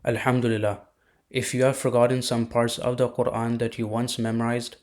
Alhamdulillah. If you have forgotten some parts of the Quran that you once memorized,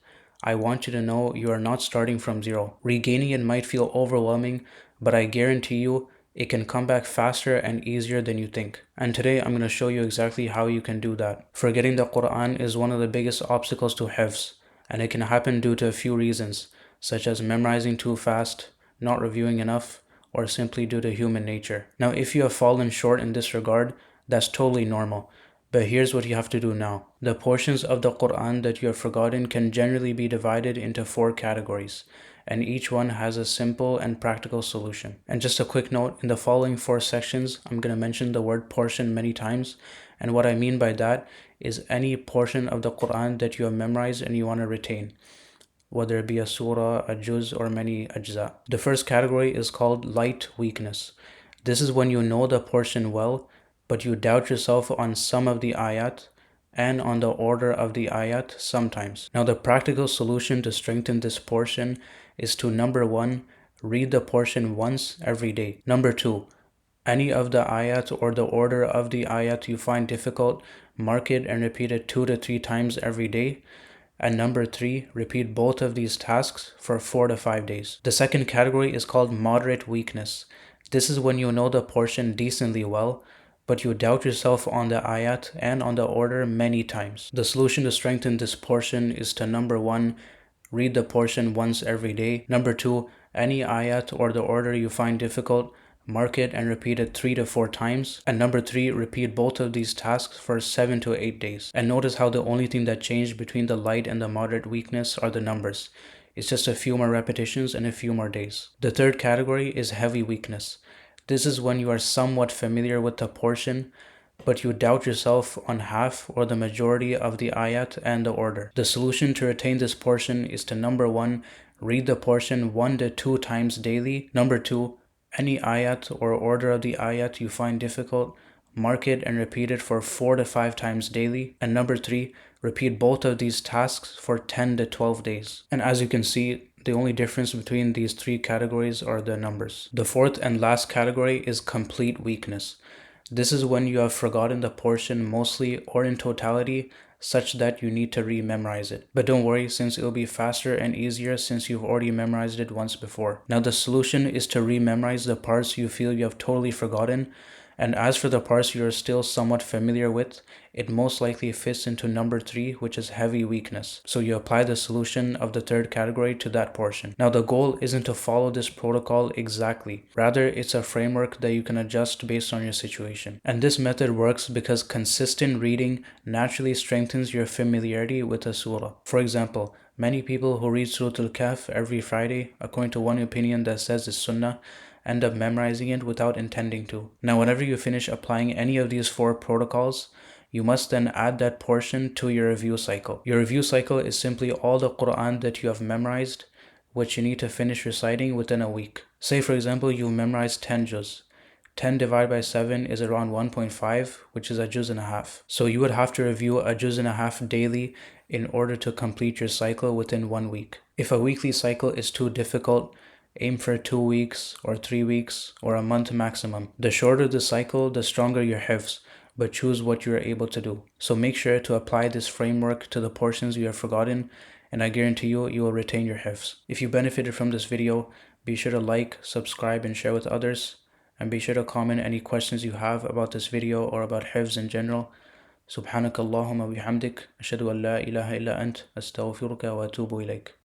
I want you to know you are not starting from zero. Regaining it might feel overwhelming, but I guarantee you it can come back faster and easier than you think. And today I'm going to show you exactly how you can do that. Forgetting the Quran is one of the biggest obstacles to Hifdh, and it can happen due to a few reasons, such as memorizing too fast, not reviewing enough, or simply due to human nature. Now, if you have fallen short in this regard, that's totally normal. But here's what you have to do now. The portions of the Quran that you have forgotten can generally be divided into four categories, and each one has a simple and practical solution. And just a quick note, in the following four sections, I'm going to mention the word portion many times, and what I mean by that is any portion of the Quran that you have memorized and you want to retain, whether it be a surah, a juz, or many ajza. The first category is called light weakness. This is when you know the portion well, but you doubt yourself on some of the ayat and on the order of the ayat sometimes. Now, the practical solution to strengthen this portion is to number one, read the portion once every day. Number two, any of the ayat or the order of the ayat you find difficult, mark it and repeat it 2 to 3 times every day. And number three, repeat both of these tasks for 4 to 5 days. The second category is called moderate weakness. This is when you know the portion decently well, but you doubt yourself on the ayat and on the order many times. The solution to strengthen this portion is to number one, read the portion once every day. Number two, any ayat or the order you find difficult, mark it and repeat it 3 to 4 times. And number three, repeat both of these tasks for 7 to 8 days. And notice how the only thing that changed between the light and the moderate weakness are the numbers. It's just a few more repetitions and a few more days. The third category is heavy weakness. This is when you are somewhat familiar with the portion, but you doubt yourself on half or the majority of the ayat and the order. The solution to retain this portion is to number one, read the portion 1 to 2 times daily. Number two, any ayat or order of the ayat you find difficult, mark it and repeat it for 4 to 5 times daily. And number three, repeat both of these tasks for 10 to 12 days. And as you can see, the only difference between these three categories are the numbers. The fourth and last category is complete weakness. This is when you have forgotten the portion mostly or in totality, such that you need to re-memorize it. But don't worry, since it'll be faster and easier since you've already memorized it once before. Now the solution is to re-memorize the parts you feel you have totally forgotten, and as for the parts you are still somewhat familiar with, it most likely fits into number three, which is heavy weakness. So you apply the solution of the third category to that portion. Now the goal isn't to follow this protocol exactly. Rather, it's a framework that you can adjust based on your situation. And this method works because consistent reading naturally strengthens your familiarity with a surah. For example, many people who read Surah Al-Kahf every Friday, according to one opinion that says it's sunnah, end up memorizing it without intending to. Now, whenever you finish applying any of these four protocols, you must then add that portion to your review cycle. Your review cycle is simply all the Quran that you have memorized, which you need to finish reciting within a week. Say, for example, you memorized 10 juz. 10 divided by 7 is around 1.5, which is a juz and a half. So you would have to review a juz and a half daily in order to complete your cycle within 1 week. If a weekly cycle is too difficult, aim for 2 weeks or 3 weeks or a month maximum. The shorter the cycle, the stronger your hifz, but choose what you are able to do. So make sure to apply this framework to the portions you have forgotten, and I guarantee you, you will retain your hifz. If you benefited from this video, be sure to like, subscribe, and share with others. And be sure to comment any questions you have about this video or about hifz in general. سبحانك اللهم وبحمدك أشهد أن لا إله إلا أنت أستغفرك وأتوب إليك.